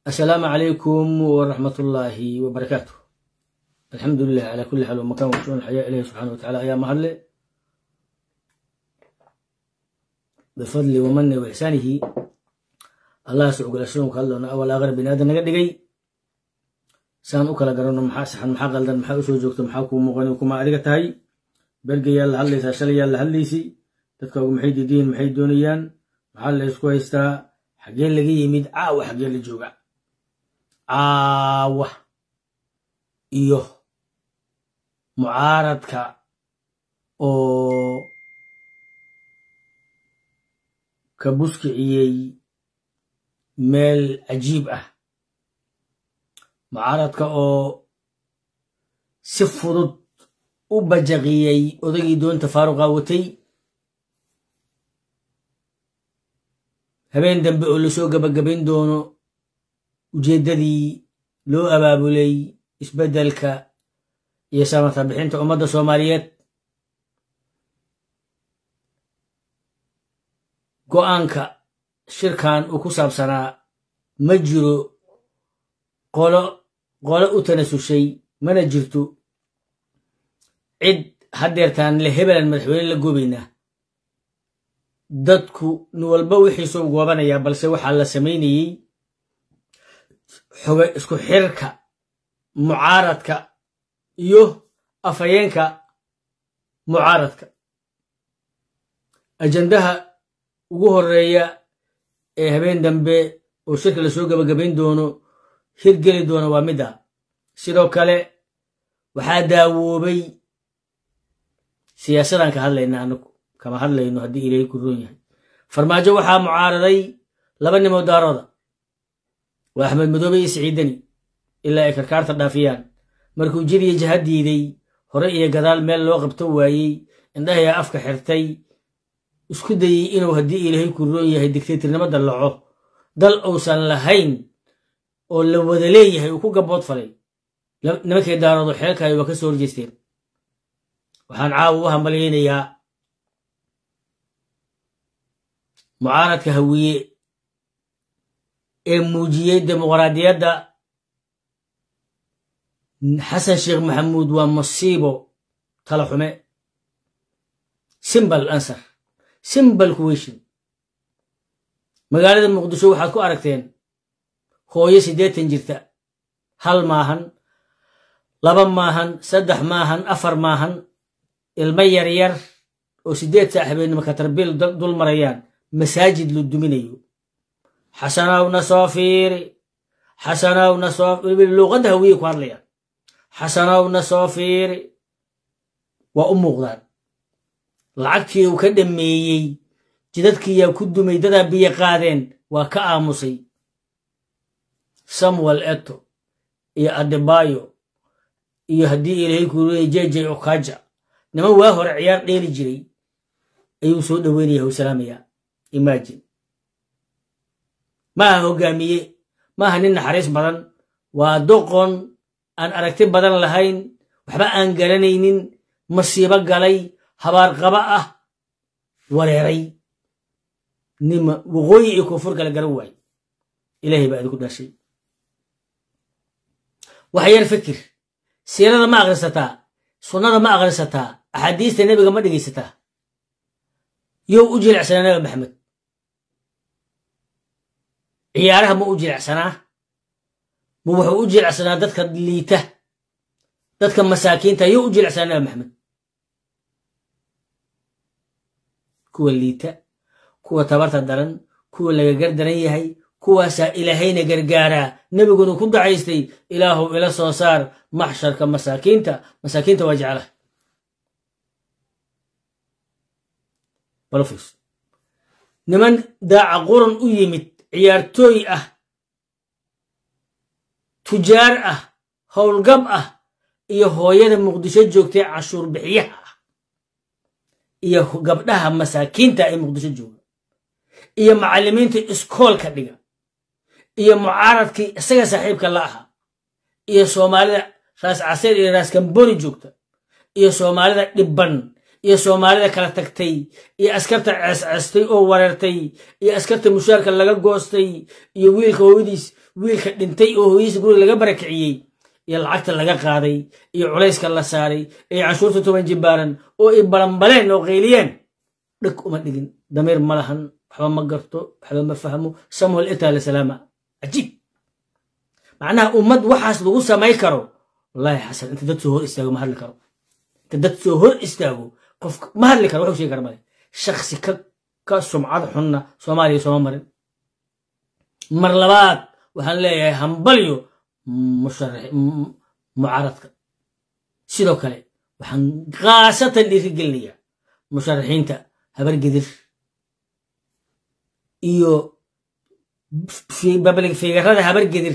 السلام عليكم ورحمة الله وبركاته. الحمد لله على كل حال ومكان وشؤون الحياة إليه سبحانه وتعالى أيام مهلة بفضل ومنه وإحسانه. الله سعوك الأسلام وكالله أول آخر بنادم نقدقي سان أكلا قررنا محاسحا محاقل دان محاوسو جوكت محاوكو مغاني وكما أريقتهاي بلقي يالا هليسا شلي يالا هليسي تدكاو محيد دين محيد دونيان محال إسكويستا حقين لقي يميد حقين لجوغا iyo mucaaradka oo ka buskiciyay meel cajiib ah, mucaaradka oo si fudud u bajaqiyay odagii doonta faaruqa watay habeen dambe oo la soo gabagabayn doono ujeedadii loo abaabulay isbeddelka iyo samata bixinta ummadda Soomaaliyeed. go'aanka shirkan uu ku saabsanaa ma jiro qolo u tanasushay, mana jirto cid hadeertaan le hebelan madaxweyne la goobaynaa. dadku nin walba wixii soo goobanaya, balse waxaa la samaynayay xoga isku xirka mucaaradka iyo afayeenka mucaaradka. ajandaha ugu horeeya ee habeen dambe oo shirka la soo gabagabayn doono hirgeli doono waa mida. sidoo kale waxaa daawoobay siyaasadan ka hadlaynaa, anagu kama hadlayno haddii ilaahay ku roon yahay. farmaajo waxaa mucaaraday laba nimo daarooda, waa Axmed Madoobe iyo Siciidani, ilaa ay karkaarta dhaafiyaan. markuu jiriya jihad diiday, hore iyo gadaal meel loo qabto waayey, indhaha afka xirtay, isku dayay inuu haddii ilaahay ku roon yahay dictatornimo dallaco, dal uusan lahayn oo la wada leeyahay uu ku gabood falay. nimankay daaroodu xeelkaayo waa ka soo horjeesteen. waxaan caawa u hambalyaynayaa mucaaradka hawiye ee muujiyey dimuqraadiyadda. xasan sheekh maxamuud waa masiibo tala xume. simple answer, simple question. magaalada muqdisho waxaad ku aragteen hooyo 80 jirta, hal maahan, laba maahan, saddex maahan, afar maahan, ilmo yaryar oo 8 saaxiibeen marka tarbiil dul marayaan, masaajid lu duminayo. حسناونا صافيري حسناونا صافيري لغتها هوية كوارليا. حسناونا صافيري وأم غضان لعكتي وكدم ميي جدتكي يا كدو ميدادا بيا قادين وكآمسي سموال إتو يا أدبايو يا هدي إلهي كوري جي عكاجا نما واهر عيار ليلي جري أيو سود ويني هو سلامية. imagine maaha hogaamiye, maaha nin naxariis badan, waa doqon aan aragti badan lahayn, waxba aan garanaynin, masiibo galay, habaar qaba ah, wareeray. nima waqooyi iyo koonfur kala garan waay. ilaahay baa idinku dhashay. waxyar fikir, siirada ma akhrisataa, sunnada ma akhrisataa, axaadiista nebiga ma dhegaysataa. yow u jilicsanaa nabi maxamed. ciyaaraha ma u jilicsanaa, ma wuxuu u jilicsanaa dadka liita, dadka masaakiinta. ayuu u jilicsanaa nabi maxamed. kuwa liita, kuwa tabarta daran, kuwa laga gardaran yahay, kuwaasaa ilaahayna gargaaraa. nebiguna ku dacaystay, ilaahu ila soo saar maxsharka masaakiinta. masaakiinta waa jeclaha. balofis niman daaca quran u yimid, ciyaartooy ah, tujaar ah, howlgab ah, iyo hooyada muqdisho joogtay cashuur bixiyaha ah, iyo gabdhaha masaakiinta ee muqdisho jooga, iyo macallimiinta iskoolka dhiga, iyo mucaaradkii isaga saaxiibka la ahaa, iyo soomaalida raas caseer iyo raas kamboni joogta, iyo soomaalida dhibban, iyo Soomaalida kala tagtay iyo askarta ceesceestay oo wareertay iyo askarta mushaarka laga goostay iyo wiilka hooyadiis wiilka dhintay oo hooyadiis guriga laga barakiciyay iyo lacagta laga qaaday iyo culayska la saaray iyo cashuurta 10 jibaaran oo ay balanbaleen oo qeyliyeen dhig uma dhigin dameer malahan waxba ma garto waxba ma fahmo samuel itaal salaama ajib macnaha ummad waxaas lagu samay karo wallahi xasan inta dad soo hor istaago ma hadli karo inta dad soo hor istaago qof ma hadli karo wuxuu sheegi karo male shakhsi ka sumcad xunna Soomaaliya soo marin mar labaad waxaan leeyahay hambalyo musharax mucaaradka sidoo kale waxaan qaasatan dhiirigelinayaa musharaxiinta habar gidir iyo public figurada habar gidir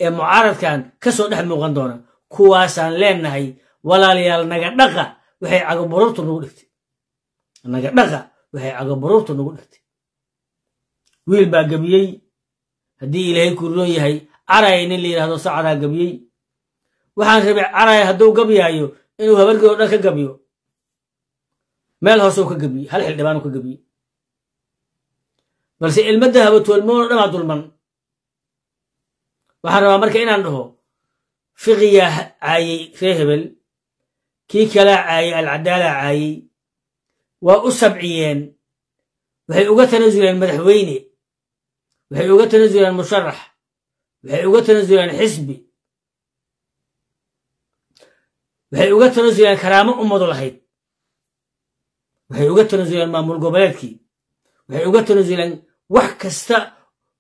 ee mucaaradkan ka soo dhex muuqan doona kuwaasaan leenahay walaalayaal naga dhaqa waxay cagabururtu nagu dhigtay naga dhaqa waxay cagabururtu nagu dhigtay wiil baa gabiyey haddii ilaahay ku roon yahay caray nin la yiraahdo sacada gabiyey waxaan rabay caray hadduu gabiyayo inuu habargeedo dhan ka gabiyo meel hoos uu ka gabiyo hal xildhibaan uu ka gabiyo balse ilmada habatoolmoon dhama dulman waxaan rabaa marka inaan dhaho fiqiya caayay ree hebel kii kala caayay alcadaala caayay waa u sabciyeen waxay uga tanasuleen madaxweyne waxay uga tanasuleen musharax waxay uga tanasuleen xisbi waxay uga tanasuleen karaamo ummadu lahayd waxay uga tanasuleen maamul goboleedkii waxay uga tanasuleen wax kasta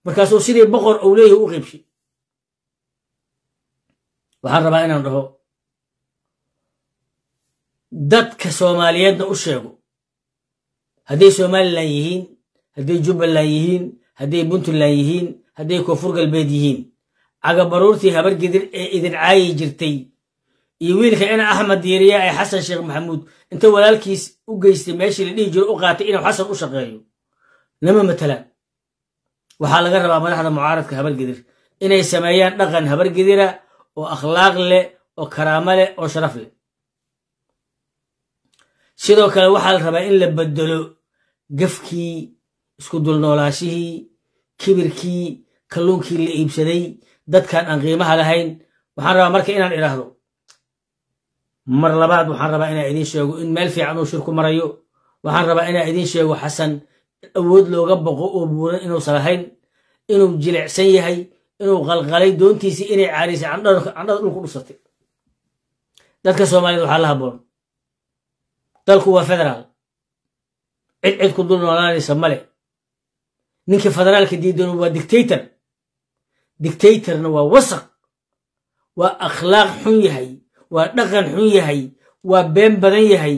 markaasuu sidii boqor uu leeyahay u qaybshay waxaan rabaa inaan dhaho dadka Soomaaliyeedna u sheego hadday Somaliland yihiin hadday Jubbaland yihiin hadday Puntland yihiin hadday Koonfur Galbeed yihiin cagabaruurtii habar gidir ee idin caayi jirtay iyo wiilka ina Axmed Diiriye ay Xasan Sheekh Maxamuud inta walaalkiis u geystay meeshii la dhihi jiro u qaatay inuu Xasan u shaqeeyo lama matalaan waxaa laga rabaa madaxda mucaaradka habar gidir inay sameeyaan dhaqan habar gidira oo akhlaaq leh oo karaamo leh oo sharaf leh sidoo kale waxaa la rabaa in la bedelo gafkii isku dulnoolaashihii kibirkii kalluunkii la iibsaday dadkan aan qiimaha lahayn waxaan rabaa marka inaan idhaahdo mar labaad waxaan rabaa inaan idiin sheego in meel fiican uu shirku marayo waxaan rabaa inaan idiin sheego xasan awood looga boqo oo buuran inuusan lahayn inuu jilicsan yahay inuu qalqalay doontiisii inay caarisay candhada dhulku dhusatay dadka Soomaaliyeed waxaa la haboon dalku waa federaal cid ku dul noolaanaysa male ninka federaalka diidan waa dictatorna waa wasaq waa akhlaaq xun yahay waa dhaqan xun yahay waa been badan yahay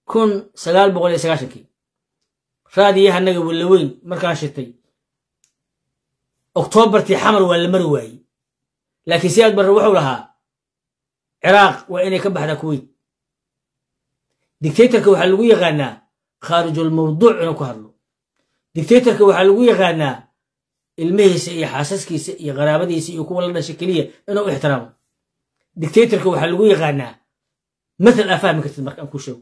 1990 raadiyaha naga walaweyn markaan shitay Oktoobartii xamar waa la mari waayay laakiin si aad bar wuxuu lahaa Ciraaq waa inay ka baxda Kuwait dictatorka waxa lagu yaqaanaa kharijul mawduuc inuu ku hadlo dictatorka waxa lagu yaqaanaa ilmihiisa iyo xaasaskiisa iyo qaraabadiisa iyo kuwa la dhashay kaliya inuu ixtiraamo dictatorka waxa lagu yaqaanaa مثل أفهم كتير مركب كوشو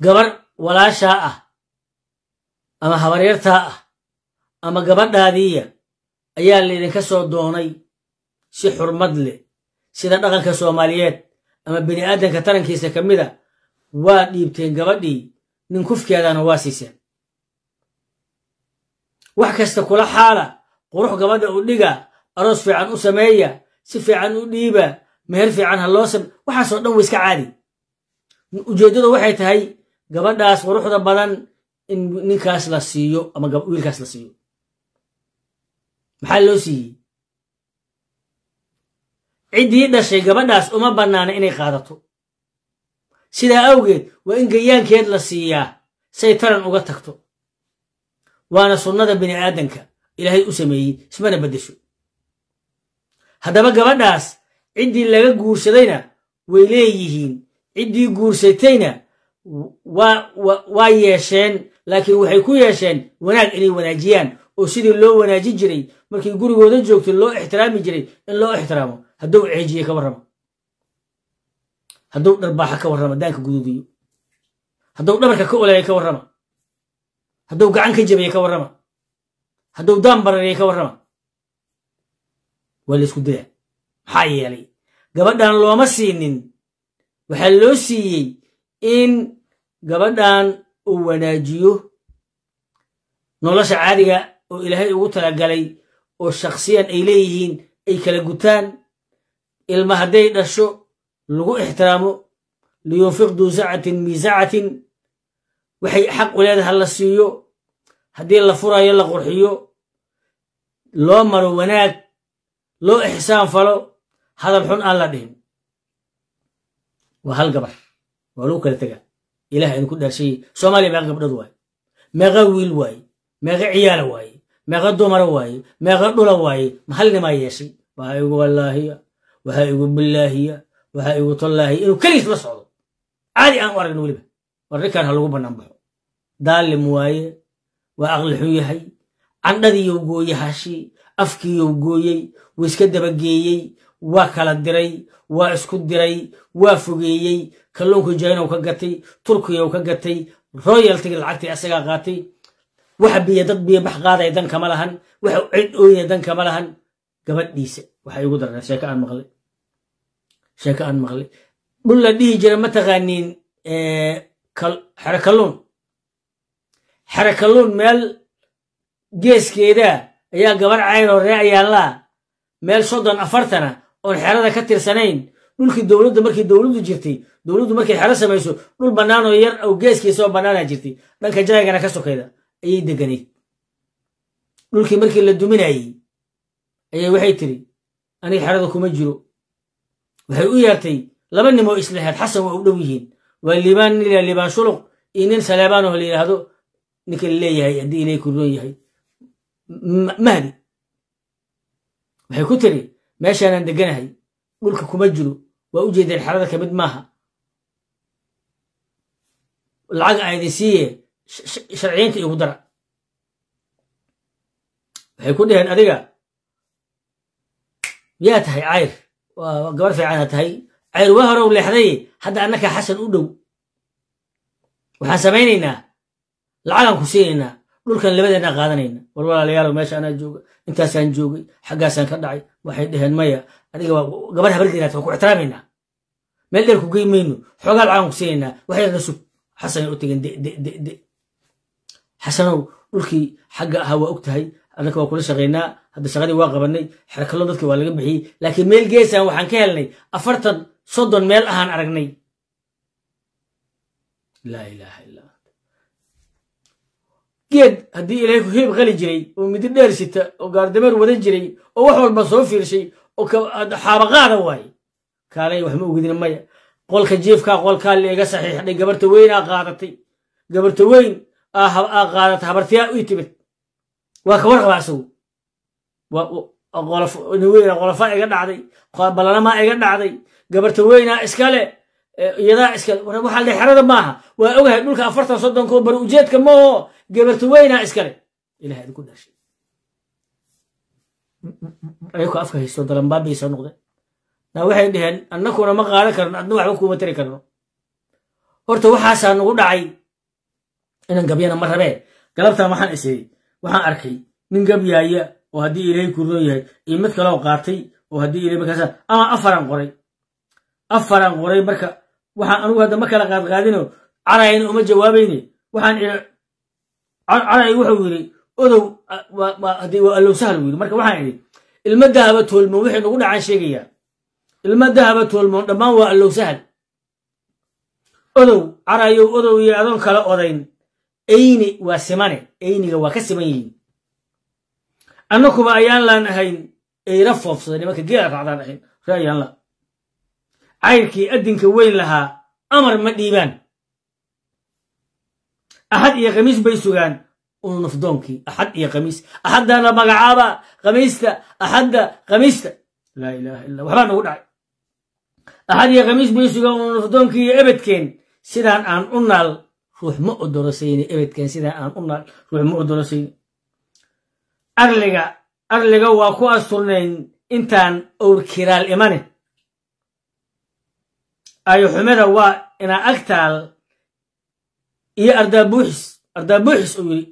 قبر ولا شاء أما هوريرتها أما قبر دادية أيال اللي نكسو دوني سحر مدلي سيدا دغن كسوماليات أما بني آدم كترن كيسا كميدا وديبتين قبر دي ننكف كيادان واسيسين وحكست كل حالة قروح قبر دا أوليغا أروس في عن أسمية سفي عن أوليبا مهر في عنها اللوسم وحاسو دون ويسكا عادي ujeedadu waxay tahay gabadhaas quruxda badan in ninkaas la siiyo ama wiilkaas la siiyo maxaa loo siiyey cidii dhashay gabadhaas uma banaana inay qaadato sidaa awgeed waa in gayaankeed la siiyaa say taran uga tagto waana sunnada bini aadanka ilaahay u sameeyey ismana bedesho haddaba gabadhaas cidii laga guursadayna way leeyihiin cidii guursatayna waa yeesheen laakiin waxay ku yeesheen wanaag inay wanaajiyaan oo sidii loo wanaaji jiray markii gurigooda joogtay loo ixtiraami jiray in loo ixtiraamo hadduu ceejiye ka warramo هدو درباحة كورما دانك قدوديو هدو دبرك كولا كورما هدو قعنك جبي كورما هدو دامبر كورما ولا اسكو دلع حي علي gabadhan looma siinin waxa loo siiyay in gabadhan uu wanaajiyo nolosha caadiga oo Ilaahay ugu talagalay oo shakhsiyan ay leeyihiin ay kala gutaan ilma haday dhasho lagu ixtiraamo liyunfiq du sa'atin mi sa'atin waxay xaq u leedahay la siiyo hadii la furayo la qurxiyo loo maro wanaag loo ihsaan falo هذا الحن الله دين وهالقبر ولو كل تجا إله إن كل شيء سومالي ما قبر دواي ما غويل واي ما غعيال واي ما غدمر واي ما غدول واي محل ما يسي وهاي والله وهاي بالله وهاي والله إنه كلش بصعد عادي أنا ورا نقول به وركان هالقبر بنبحه دال مواي وأغل حيحي عندي يوجوي هاشي أفكي يوجوي ويسكد بجيي وكلا ديري واسكو ديري وافوغيي كلونكو جاينا وكغتي تركيا وكغتي رويالتي لعقتي اسغا قاتي وحبي دد بي بخ قاday dan kama lahan wax cid ooyay dan kama lahan gabadhiisa waxay ugu darnaa sheeka aan maqlay dhul la dhihi jiray ma taqaanin xarakalun meel geeskeeda ayaa gabar cayro reeyaan la meel 34 oo xerada ka tirsanayn dhulkii dawladda markii dawladdu jirtay dawladdu markii xero samayso dhul banaan oo yar oo geeskiisa oo banaana jirtay dhanka jaygana ka sokeeda ayay deganay dhulkii markii la duminayay ayay waxay tiri ani xerada kuma jiro waxay u yeertay laba nimo islahaad xasan oo u dhow yihiin waa liibaan shuluq inin salaabaan oo leeyahdo ninka leeyahay hadii ilay ku roon yahay mahdi waxay ku tiri meeshaan deganahay dhulka kuma jiro waa u jeedeen xarada kamid maaha lacag ay idinsiiye sharciyeynta igu dara waxay ku dhaheen adiga yaa tahay cayr waa gabar fiican tahay cayr waa hore u leexday hadda annaka xasan u dhow waxaan samaynaynaa lacagan ku siinaynaa dhulkan labadeena qaadanayna war walaalayaal meesha ana jooga intaasaan joogay xaggaasaan ka dhacay waxay dhaheen maya adiga waa gabar habarkeena ku ixtiraamayna meel dheer ku geeymayno xogaa lacagan ku siinaynaa waxay nasub xasan u tagay de xasanow dhulkii xagga ahaa waa ogtahay annaka waa kula shaqaynaa hadda shaqadii waa qabanay xerkalo dadkii waa laga bixiyey laakiin meel geesaan waxaan ka helnay 40 meel ahaan aragnay laa ilaaha illa geed haddii ilaahay ku heeb qali jiray oo midi dheer sita oo gaardameer wada jiray oo wax walba soo fiirshay oo xaabaqaada waay kaalay wax ma ogidin maya qolka jiifka qolka leega saxiixday gabarta weyn qaadatay gabarta weyn qaadatay habartiya u timid waa ka warqabaaso waa qolafa iga dhacday balana ma iga dhacday gabarta weyna iskale iyada iskale waxa la xirada maaha waa ogahay dhulka 40 ko bar ujeedka ma oo gabarta weyna iskale ilaahay ku dhashay ayuu afka haysto dalanbaabay soo noqday na waxay dhaheen annakuna ma qaadan karno adna waxba kuma tari karno horta waxaas nagu dhacay inaan gabyana ma rabe galabta waxaan isay waxaan arkay nin gabyaaya oo hadii ilaahay ku roon yahay mid kale oo qaatay oo hadii ilaahay markaas ama afaran qoray marka waxaan anigu hadda ma kala qaadino carayn uma jawaabayni waxaan caray wuxuu yiri odow hadii waa allow sahal wiil marka waxaan iri ilma dahaba toolmo wixii nagu dhacaan sheegaya ilma dahaba toolmo dhamaan waa allow sahal odow carayo odow iyo adoon kala odayn ayni waa simane ayniga waa ka siman yihiin annakuba ayaan laan ahayn ay rafoofsaday marka geela raacdaan ahayn raayaan la cayrkii adinka weyn lahaa amar ma dhiibaan أحد يا قميص بيسوغان ونفضونكي أحد يا قميص أحد أنا مقعابا قميصتا أحد قميصتا لا إله إلا وحبا نقول أحد يا قميص بيسوغان ونفضونكي أبدكين سيدان آن أنال روح مؤدر سيني أبدكين سيدان آن أنال روح مؤدر سيني أرلغا واكو أسطرنين إنتان أور كيرال إيماني ayo xumada waa ina agtaal iyo ardaabuuxis uu yiri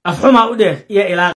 afxuma u dheer iyo ilaa